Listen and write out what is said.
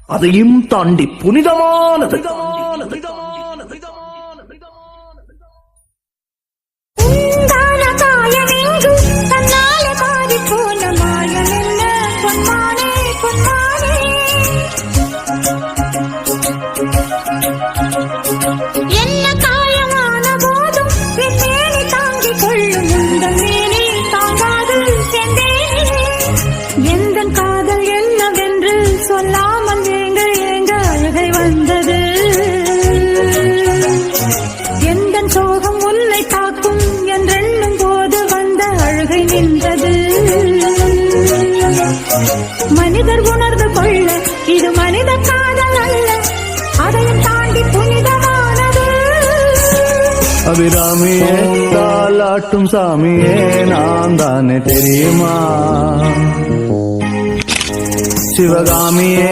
அதையும் தாண்டி புனிதமானது. என்ன காயமான போதும் வெண்ணேறி தாங்கிக் கொள்ளும் உந்தன் மேனி தாங்காது சென்றேனே. எந்த காதல் என்னவென்று சொல்லாமல் ஏங்க ஏங்க அழுகை வந்தது. எந்த சோகம் உன்னை தாக்கும் என்றெண்ணும் போது வந்த அழுகை நின்றது. மனிதர் உணர்ந்து கொள்ள இது மனித காதல் அல்ல, அதையும் தாண்டி புனிதமானது. அபிராமியே தாலாட்டும் சாமியே நான் தானே தெரியுமா? சிவகாமியே